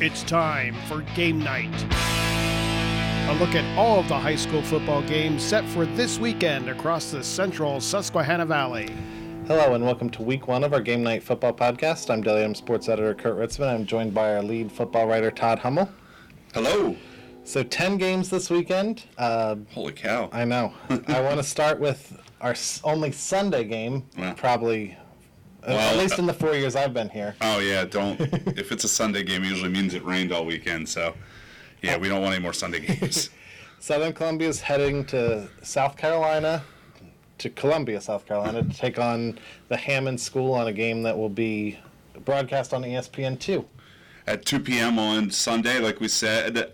It's time for game night. A look at all of the high school football games set for this weekend across the central Susquehanna Valley. Hello and welcome to week one of our Game Night Football Podcast. I'm Daily M Sports Editor Kurt Ritzman. I'm joined by our lead football writer Todd Hummel. Hello. So 10 games this weekend. Holy cow. I know. I want to start with our only Sunday game, probably, at least in the 4 years I've been here. Oh yeah, don't. If it's a Sunday game, it usually means it rained all weekend, so yeah, we don't want any more Sunday games. Southern Columbia is heading to Columbia, South Carolina, to take on the Hammond school on a game that will be broadcast on ESPN2. At 2 p.m. on Sunday, like we said.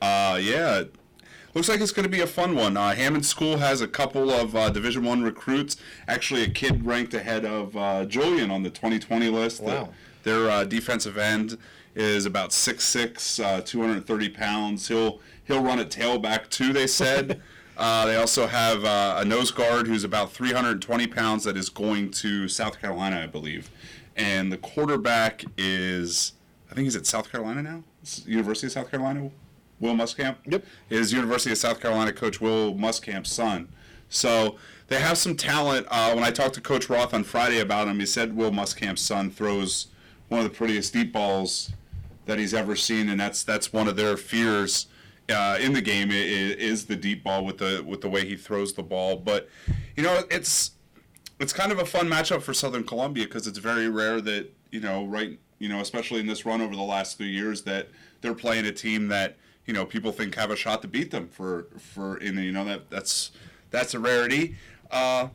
Looks like it's going to be a fun one. Hammond School has a couple of Division I recruits. Actually, a kid ranked ahead of Julian on the 2020 list. Wow. Their defensive end is about 6'6", 230 pounds. He'll run at tailback too, they said. They also have a nose guard who's about 320 pounds that is going to South Carolina, I believe. And the quarterback is, I think he's at South Carolina now? University of South Carolina? Will Muskamp? Yep. Is University of South Carolina coach Will Muskamp's son. So they have some talent. When I talked to Coach Roth on Friday about him, he said Will Muskamp's son throws one of the prettiest deep balls that he's ever seen, and that's one of their fears in the game is the deep ball with the way he throws the ball. But it's kind of a fun matchup for Southern Columbia because it's very rare that especially in this run over the last 3 years that they're playing a team that people think have a shot to beat them that's a rarity, and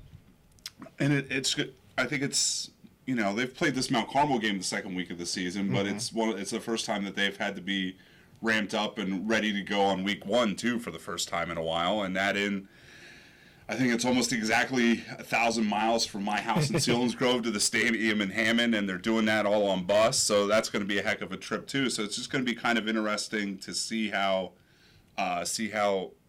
it's good. I think it's they've played this Mount Carmel game the second week of the season, but it's the first time that they've had to be ramped up and ready to go on week one too for the first time in a while, and I think it's almost exactly 1,000 miles from my house in Selinsgrove to the stadium in Hammond, and they're doing that all on bus, so that's going to be a heck of a trip too. So it's just going to be kind of interesting to see how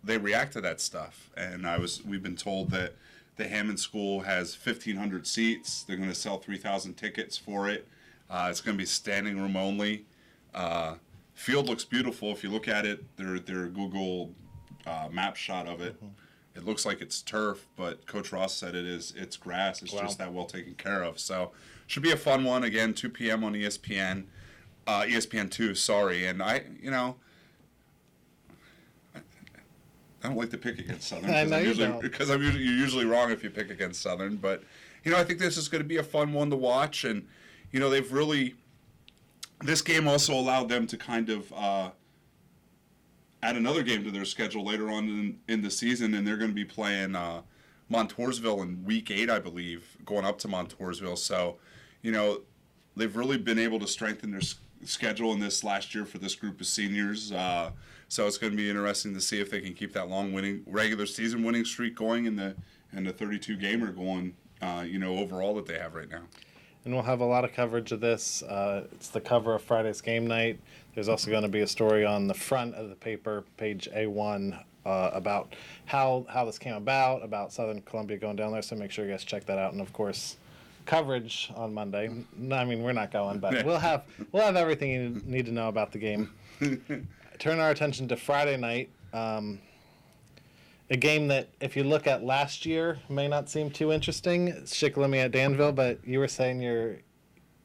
they react to that stuff. And we've been told that the Hammond School has 1,500 seats. They're going to sell 3,000 tickets for it. It's going to be standing room only. Field looks beautiful. If you look at it, their Google map shot of it. Mm-hmm. It looks like it's turf, but Coach Ross said it's grass. It's just that well taken care of. So should be a fun one. Again, 2 p.m. on ESPN2, sorry. And I don't like to pick against Southern. I know you don't. Because you're usually wrong if you pick against Southern. But, I think this is going to be a fun one to watch. And, they've really – this game also allowed them to kind of add another game to their schedule later on in the season, and they're going to be playing Montoursville in Week 8, I believe, going up to Montoursville. So, they've really been able to strengthen their schedule in this last year for this group of seniors. So it's going to be interesting to see if they can keep that long regular season winning streak going and the 32-gamer going, overall that they have right now. And we'll have a lot of coverage of this. It's the cover of Friday's Game Night. There's also going to be a story on the front of the paper, page A1, about how this came about Southern Columbia going down there. So make sure you guys check that out. And of course, coverage on Monday. I mean, we're not going, but we'll have everything you need to know about the game. Turn our attention to Friday night. A game that, if you look at last year, may not seem too interesting. It's Shikellamy at Danville, but you were saying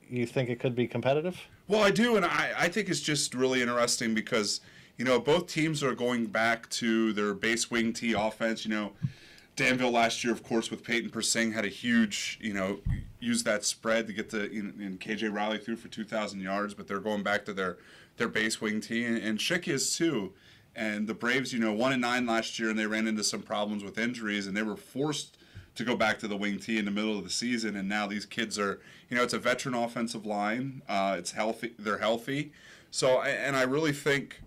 you think it could be competitive? Well, I do, and I think it's just really interesting because, both teams are going back to their base wing T offense. Danville last year, of course, with Peyton Persing had a huge, use that spread to get and KJ Riley through for 2,000 yards, but they're going back to their base wing T, and Schick is too. And the Braves, 1-9 last year, and they ran into some problems with injuries, and they were forced to go back to the wing T in the middle of the season. And now these kids are, it's a veteran offensive line. It's healthy. They're healthy. So, and I really think,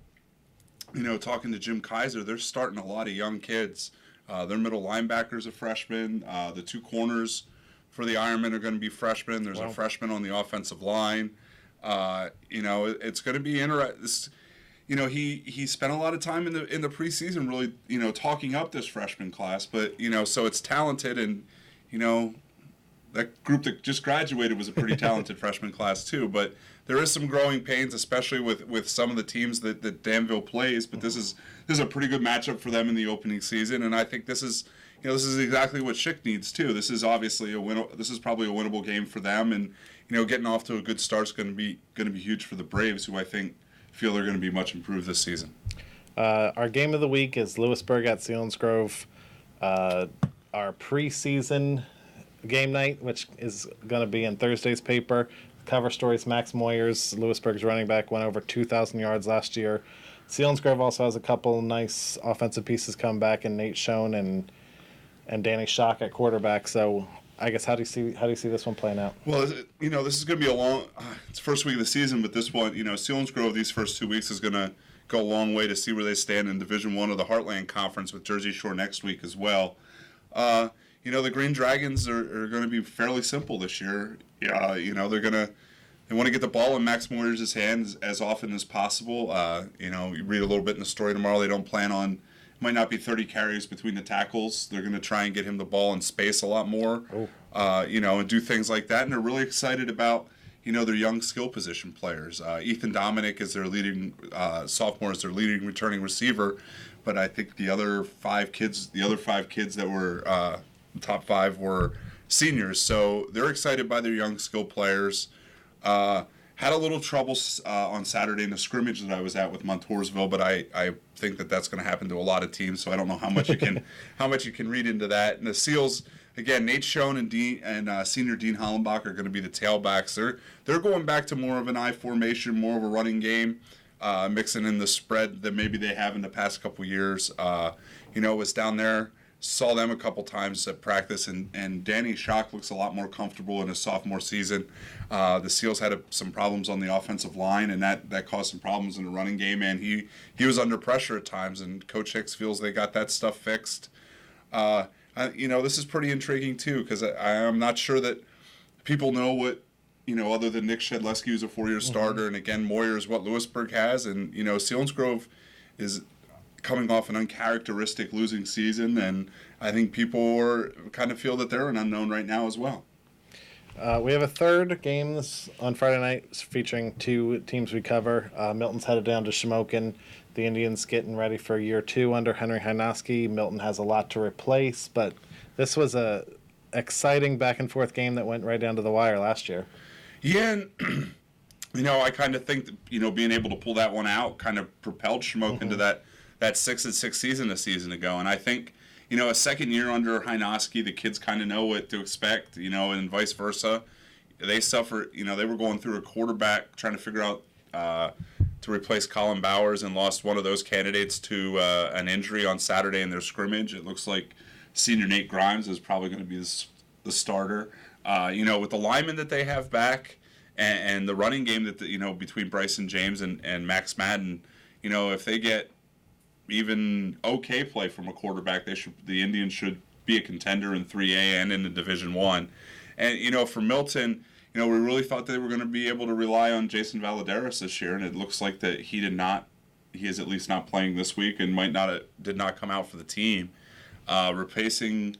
talking to Jim Kaiser, they're starting a lot of young kids. Their middle linebackers are freshmen. The two corners for the Ironmen are going to be freshmen. There's a freshman on the offensive line. It's going to be interesting. He spent a lot of time in the preseason really, talking up this freshman class, but, so it's talented, and, that group that just graduated was a pretty talented freshman class too, but there is some growing pains, especially with some of the teams that Danville plays. But this is a pretty good matchup for them in the opening season, and I think this is exactly what Schick needs too. This is obviously this is probably a winnable game for them, and getting off to a good start is going to be huge for the Braves, who I think feel they're going to be much improved this season. Our game of the week is Lewisburg at Selinsgrove. Our preseason game night, which is going to be in Thursday's paper. Cover stories: Max Moyers, Lewisburg's running back, went over 2,000 yards last year. Selinsgrove also has a couple nice offensive pieces come back, in Nate Schoen and Danny Schock at quarterback. So I guess how do you see this one playing out? Well, this is going to be it's the first week of the season, but this one, Selinsgrove these first 2 weeks is going to go a long way to see where they stand in Division I of the Heartland Conference, with Jersey Shore next week as well. The Green Dragons are going to be fairly simple this year. They want to get the ball in Max Moyers' hands as often as possible. You read a little bit in the story tomorrow. They don't plan on, might not be 30 carries between the tackles. They're going to try and get him the ball in space a lot more, and do things like that. And they're really excited about, their young skill position players. Ethan Dominic is their leading sophomore, is their leading returning receiver. But I think the other five kids that were top five were seniors. So they're excited by their young skill players. Had a little trouble on Saturday in the scrimmage that I was at with Montoursville, but I think that's going to happen to a lot of teams. So I don't know how much you can read into that. And the Seals, again, Nate Schoen and senior Dean Hollenbach are going to be the tailbacks. They're going back to more of an I formation, more of a running game, mixing in the spread that maybe they have in the past couple years. Was down there. Saw them a couple times at practice, and Danny Schock looks a lot more comfortable in his sophomore season. The Seals had some problems on the offensive line, and that caused some problems in the running game, and he was under pressure at times, and Coach Hicks feels they got that stuff fixed. This is pretty intriguing, too, because I'm not sure that people know what, other than Nick Shedleski, who's a 4-year starter, and again, Moyers, what Lewisburg has, and, Selinsgrove is coming off an uncharacteristic losing season, and I think people kind of feel that they're an unknown right now as well. We have a third game on Friday night featuring two teams we cover. Milton's headed down to Shamokin. The Indians getting ready for year 2 under Henry Hynoski. Milton has a lot to replace, but this was a exciting back and forth game that went right down to the wire last year. Yeah, and I kind of think that, being able to pull that one out kind of propelled Shamokin to that 6-6 season a season ago. And I think, a second year under Hynoski, the kids kind of know what to expect, and vice versa. They suffered, they were going through a quarterback trying to figure out to replace Colin Bowers, and lost one of those candidates to an injury on Saturday in their scrimmage. It looks like senior Nate Grimes is probably going to be the starter. With the linemen that they have back and the running game that, between Bryson James and Max Madden, if they get even okay play from a quarterback, the Indians should be a contender in 3A and in the Division I. And, for Milton, we really thought they were going to be able to rely on Jason Valadares this year, and it looks like that he is at least not playing this week, and did not come out for the team. Replacing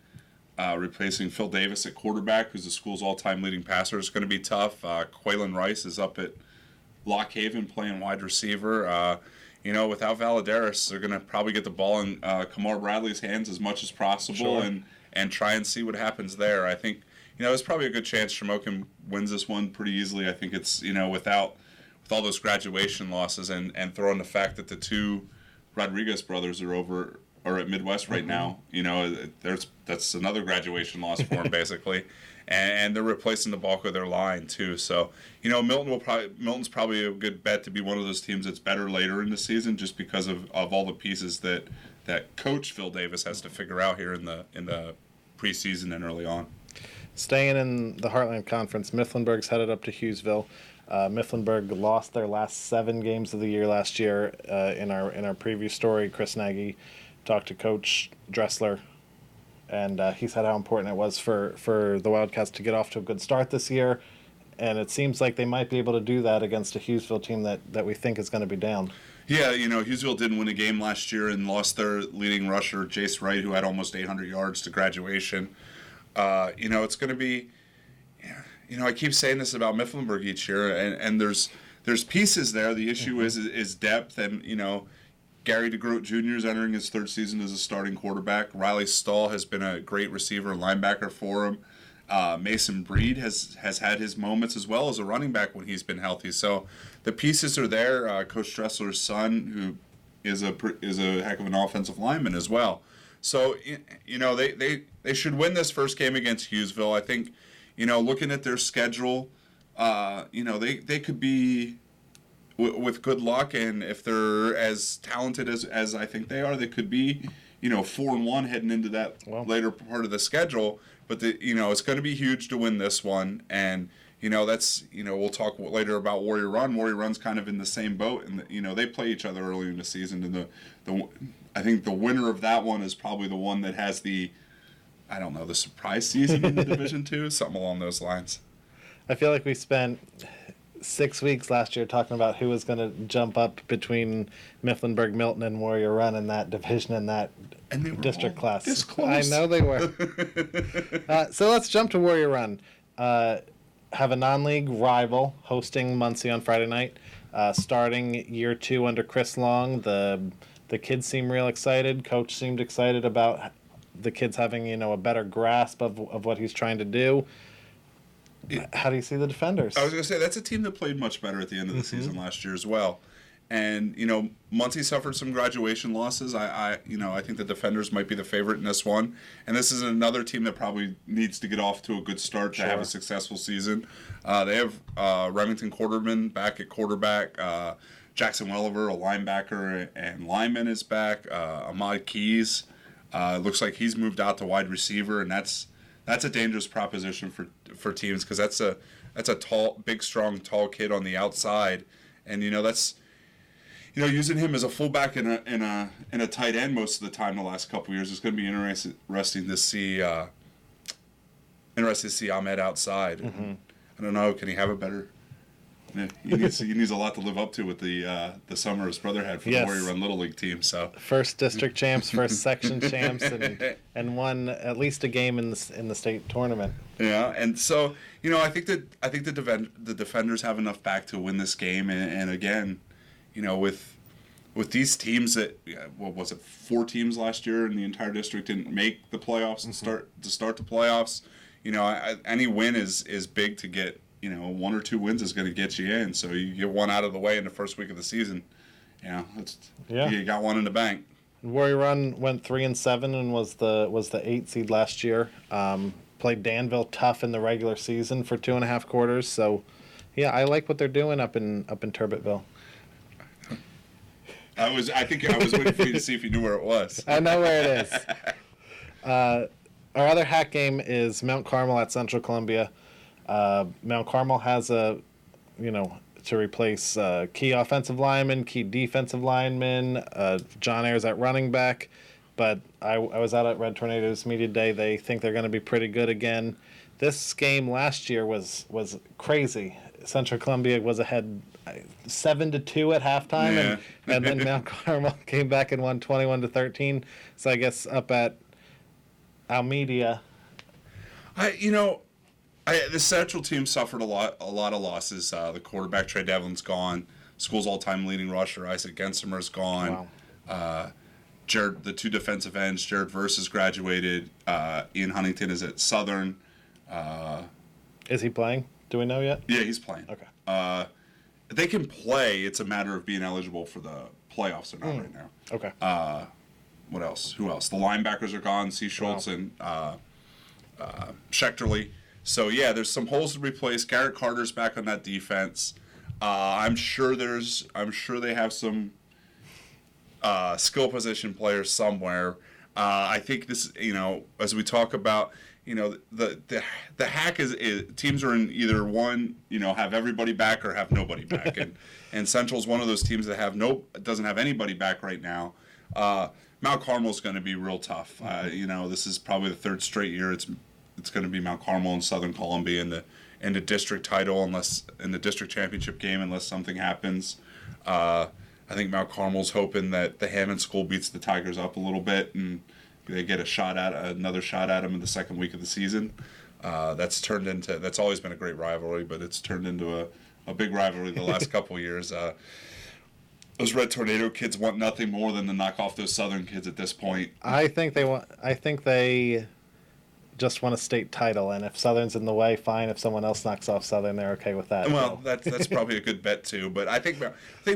Phil Davis at quarterback, who's the school's all-time leading passer, is going to be tough. Quaylen Rice is up at Lock Haven playing wide receiver. Without Valadares, they're going to probably get the ball in Kamar Bradley's hands as much as possible, sure, and try and see what happens there. I think, there's probably a good chance Shamokin wins this one pretty easily. I think it's, with all those graduation losses and throwing the fact that the two Rodriguez brothers are at Midwest right now, that's another graduation loss for them, basically. And they're replacing the bulk of their line too. So, Milton's probably a good bet to be one of those teams that's better later in the season, just because of all the pieces that Coach Phil Davis has to figure out here in the preseason and early on. Staying in the Heartland Conference, Mifflinburg's headed up to Hughesville. Mifflinburg lost their last 7 games of the year last year. In our preview story, Chris Nagy talked to Coach Dressler, and he said how important it was for the Wildcats to get off to a good start this year. And it seems like they might be able to do that against a Hughesville team that we think is going to be down. Yeah, Hughesville didn't win a game last year and lost their leading rusher, Jace Wright, who had almost 800 yards to graduation. It's going to be, I keep saying this about Mifflinburg each year, and there's pieces there. The issue is depth, and Gary DeGroat Jr. is entering his third season as a starting quarterback. Riley Stahl has been a great receiver and linebacker for him. Mason Breed has had his moments as well as a running back when he's been healthy. So the pieces are there. Coach Dressler's son, who is a heck of an offensive lineman as well. So they should win this first game against Hughesville. I think looking at their schedule, they could be with good luck, and if they're as talented as I think they are, they could be 4-1 heading into that later part of the schedule. But it's going to be huge to win this one, and that's we'll talk later about Warrior Run. Warrior Run's kind of in the same boat, and they play each other early in the season, and I think the winner of that one is probably the one that has the surprise season in the Division II, something along those lines. I feel like we spent 6 weeks last year talking about who was going to jump up between Mifflinburg, Milton, and Warrior Run in that division and that district class. This close. I know they were. So let's jump to Warrior Run. Have a non-league rival hosting Muncie on Friday night. Starting year 2 under Chris Long, the kids seem real excited. Coach seemed excited about the kids having a better grasp of what he's trying to do. How do you see the Defenders? I was going to say, that's a team that played much better at the end of the season last year as well. And, Muncie suffered some graduation losses. I think the Defenders might be the favorite in this one. And this is another team that probably needs to get off to a good start to have a successful season. They have Remington Quarterman back at quarterback. Jackson Welliver, a linebacker and lineman, is back. Ahmad Keys looks like he's moved out to wide receiver, and that's a dangerous proposition for teams, because that's a tall, big, strong, tall kid on the outside, and that's using him as a fullback and a tight end most of the time the last couple of years. It's going to be interesting to see Ahmed outside. I don't know, can he have a better? He needs a lot to live up to with the summer his brother had for the Warrior Run Little League team. So first district champs, first section champs, and won at least a game in the state tournament. Yeah, and so I think the Defenders have enough back to win this game, and again, with these teams that what was it, 4 teams last year in the entire district didn't make the playoffs and start the playoffs. Any win is big to get. 1 or 2 wins is going to get you in. So you get one out of the way in the first week of the season. You got one in the bank. Warrior Run went 3-7 and was the 8 seed last year. Played Danville tough in the regular season for 2.5 quarters. So, I like what they're doing up in Turbotville. I think I was waiting for you to see if you knew where it was. I know where it is. Our other hack game is Mount Carmel at Central Columbia. Mount Carmel has to replace key offensive lineman, key defensive lineman, John Ayers at running back. But I was out at Red Tornadoes Media Day. They think they're going to be pretty good again. This game last year was crazy. Central Columbia was ahead 7-2 at halftime, and then Mount Carmel came back and won 21-13. So I guess up at Almedia. The Central team suffered a lot of losses. The quarterback, Trey Devlin's gone. School's all-time leading rusher, Isaac Gensimer's gone. Wow. Jared, the 2 defensive ends, Jared Verse has graduated. Ian Huntington is at Southern. Is he playing? Do we know yet? Yeah, he's playing. Okay. They can play. It's a matter of being eligible for the playoffs or not right now. Okay. What else? Who else? The linebackers are gone. C. Schultz and Schechterly. So there's some holes to replace. Garrett Carter's back on that defense. I'm sure they have some skill position players somewhere. I think this, as we talk about, the hack is teams are in either one, have everybody back or have nobody back, and Central's one of those teams that doesn't have anybody back right now. Mount Carmel's going to be real tough. This is probably the 3rd straight year it's going to be Mount Carmel and Southern Columbia in the district title, unless in the district championship game, unless something happens. I think Mount Carmel's hoping that the Hammond school beats the Tigers up a little bit and they get another shot at them in the second week of the season. That's always been a great rivalry, but it's turned into a big rivalry the last couple of years. Those Red Tornado kids want nothing more than to knock off those Southern kids at this point. I think they just want a state title, and if Southern's in the way, fine. If someone else knocks off Southern, they're okay with that. Well, that's probably a good bet too. But I think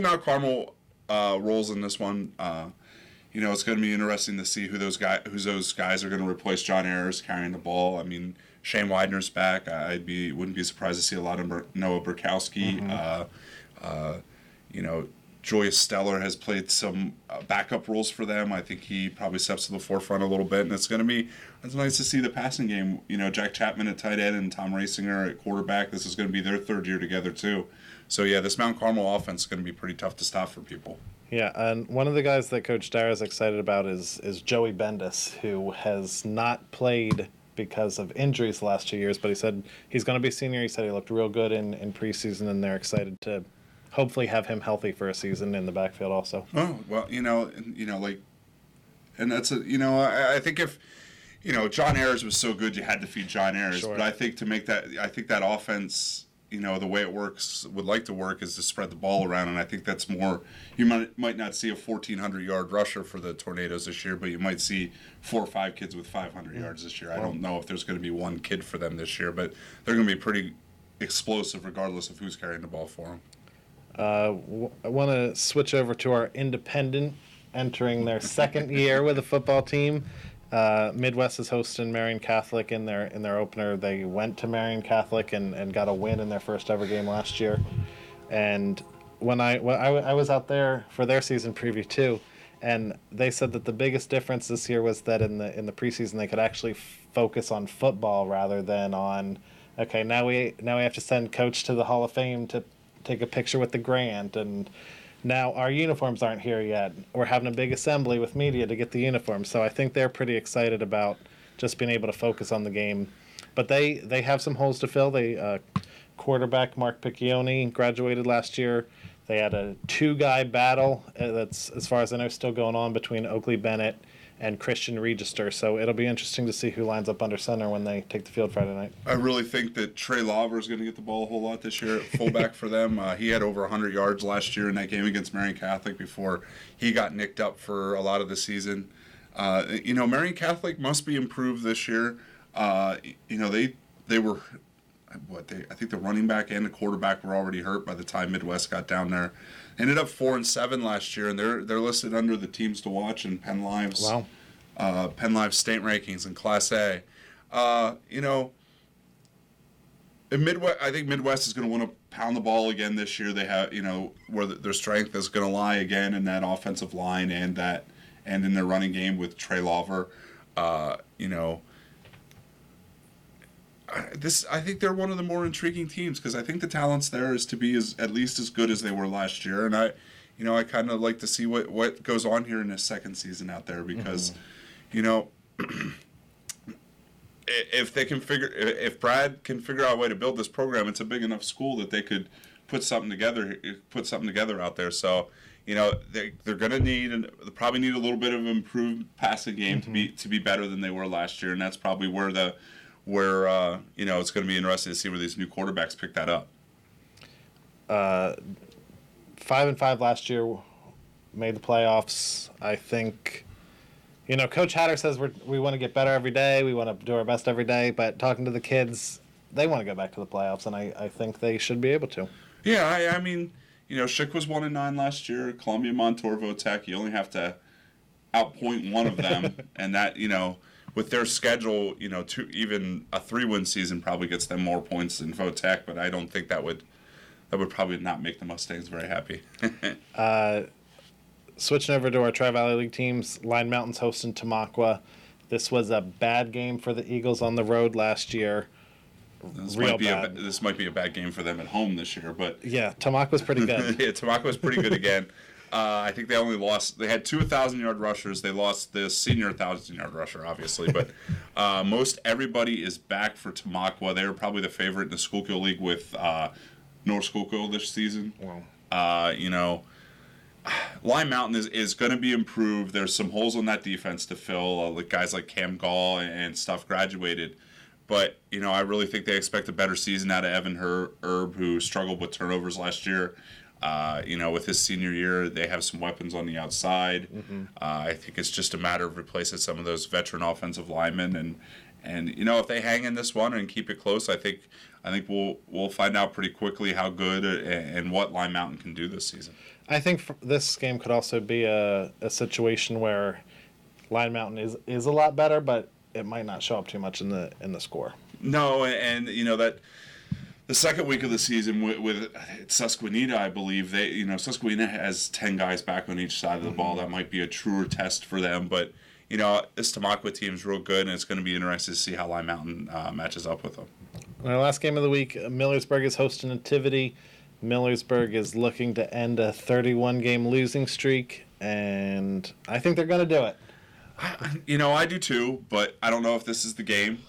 Mount Carmel rolls in this one. It's going to be interesting to see who those guys are going to replace John Ayers carrying the ball. I mean, Shane Widener's back. Wouldn't be surprised to see a lot of Noah Burkowski. Joyce Steller has played some backup roles for them. I think he probably steps to the forefront a little bit, and it's nice to see the passing game. Jack Chapman at tight end and Tom Rasinger at quarterback. This is going to be their third year together too. So yeah, this Mount Carmel offense is going to be pretty tough to stop for people. Yeah, and one of the guys that Coach Dara is excited about is Joey Bendis, who has not played because of injuries the last 2 years, but he said he's going to be a senior. He said he looked real good in preseason, and they're excited to hopefully have him healthy for a season in the backfield also. Oh, well, and that's I think if, John Ayers was so good, you had to feed John Ayers. Sure. But I think that offense, the way it would like to work is to spread the ball around. And I think that's more, you might not see a 1,400-yard rusher for the Tornadoes this year, but you might see 4 or 5 kids with 500 yards this year. I don't know if there's going to be one kid for them this year, but they're going to be pretty explosive regardless of who's carrying the ball for them. I want to switch over to our independent entering their second year with a football team. Midwest is hosting Marian Catholic in their opener. They went to Marian Catholic and got a win in their first ever game last year. And when I was out there for their season preview too, and they said that the biggest difference this year was that in the preseason they could actually focus on football rather than on, okay, now we have to send coach to the Hall of Fame to take a picture with the grant, and now our uniforms aren't here yet. We're having a big assembly with media to get the uniforms. So I think they're pretty excited about just being able to focus on the game. But they have some holes to fill. They quarterback Mark Piccioni graduated last year. They had a 2-guy battle that's, as far as I know, still going on between Oakley Bennett and Christian Register. So it'll be interesting to see who lines up under center when they take the field Friday night. I really think that Trey Lawver is going to get the ball a whole lot this year at fullback for them. He had over 100 yards last year in that game against Marian Catholic before he got nicked up for a lot of the season. Marian Catholic must be improved this year. They were, I think the running back and the quarterback were already hurt by the time Midwest got down there. Ended up 4-7 last year, and they're listed under the teams to watch in Penn Live's Penn Live state rankings in Class A. In Midwest, I think Midwest is going to want to pound the ball again this year. They have, where their strength is going to lie again in that offensive line and in their running game with Trey Lawver. I think they're one of the more intriguing teams because I think the talents there is to be at least as good as they were last year, and I kind of like to see what goes on here in this second season out there because, if Brad can figure out a way to build this program, it's a big enough school that they could put something together out there. So, they're going to probably need a little bit of improved passing game to be better than they were last year, and that's probably where it's going to be interesting to see where these new quarterbacks pick that up. 5-5 last year, made the playoffs. I think, Coach Hatter says we want to get better every day. We want to do our best every day. But talking to the kids, they want to go back to the playoffs, and I think they should be able to. Yeah, I mean, Schick was 1-9 last year. Columbia, Montour, Votech. You only have to outpoint one of them, and that with their schedule, even a 3-win season probably gets them more points than Votech, but I don't think that would probably not make the Mustangs very happy. Switching over to our Tri-Valley League teams, Line Mountain's hosting Tamaqua. This was a bad game for the Eagles on the road last year. This might be a bad game for them at home this year, but yeah, Tamaqua's pretty good. Yeah, Tamaqua's pretty good again. I think they only lost. They had 2 1,000-yard rushers. They lost the senior 1,000-yard rusher, obviously, but most everybody is back for Tamaqua. They were probably the favorite in the Schuylkill League with North Schuylkill this season. Wow. Lime Mountain is going to be improved. There's some holes on that defense to fill. Guys like Cam Gall and stuff graduated, But, I really think they expect a better season out of Evan Herb, who struggled with turnovers last year. With his senior year, they have some weapons on the outside. Mm-hmm. I think it's just a matter of replacing some of those veteran offensive linemen. And if they hang in this one and keep it close, I think we'll find out pretty quickly how good and what Lime Mountain can do this season. I think this game could also be a situation where Lime Mountain is a lot better, but it might not show up too much in the score. No, and that the second week of the season with Susquehanna, I believe Susquehanna has 10 guys back on each side of the ball. That might be a truer test for them, but this Tamaqua team's real good, and it's going to be interesting to see how Lime Mountain matches up with them. Our last game of the week, Millersburg is hosting Nativity. Millersburg is looking to end a 31-game losing streak, and I think they're going to do it. I do too, but I don't know if this is the game.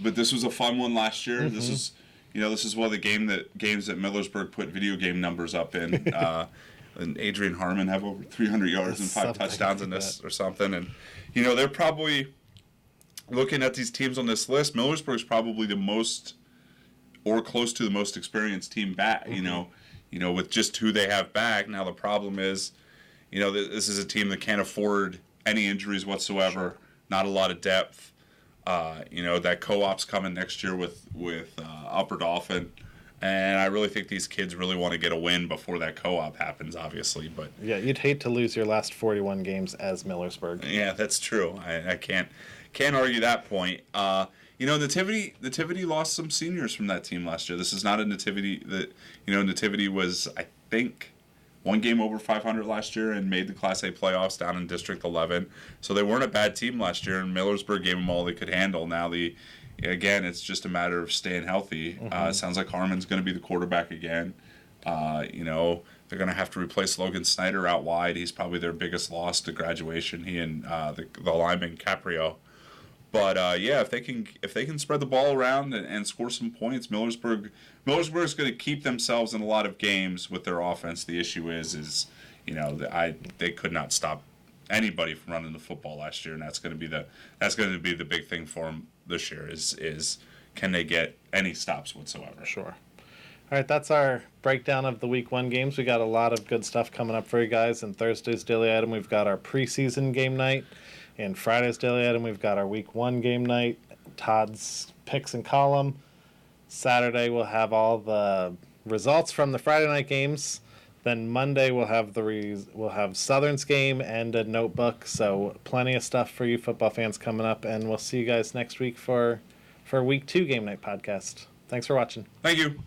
But this was a fun one last year. Mm-hmm. This is one of the games that Millersburg put video game numbers up in. And Adrian Harmon have over 300 yards and 5 touchdowns in this or something. And they're probably looking at these teams on this list. Millersburg's probably the most or close to the most experienced team back. Mm-hmm. With just who they have back. Now the problem is, this is a team that can't afford any injuries whatsoever. Sure. Not a lot of depth. That co-op's coming next year with Upper Dauphin, and I really think these kids really want to get a win before that co-op happens, obviously. But yeah, you'd hate to lose your last 41 games as Millersburg. Yeah, that's true. I can't argue that point. Nativity lost some seniors from that team last year. This is not a Nativity that Nativity was, I think, one game over 500 last year and made the Class A playoffs down in District 11. So they weren't a bad team last year, and Millersburg gave them all they could handle. Now, it's just a matter of staying healthy. Mm-hmm. It sounds like Harmon's going to be the quarterback again. They're going to have to replace Logan Snyder out wide. He's probably their biggest loss to graduation, he and the lineman Caprio. But if they can spread the ball around and score some points, Millersburg is going to keep themselves in a lot of games with their offense. The issue is they could not stop anybody from running the football last year, and that's going to be the big thing for them this year. Is can they get any stops whatsoever? Sure. All right, that's our breakdown of the Week 1 games. We got a lot of good stuff coming up for you guys. And Thursday's Daily Item, we've got our preseason game night. And Friday's Daily Item, we've got our Week 1 game night, Todd's picks and column. Saturday, we'll have all the results from the Friday night games. Then Monday, we'll have Southern's game and a notebook. So plenty of stuff for you football fans coming up. And we'll see you guys next week for Week 2 game night podcast. Thanks for watching. Thank you.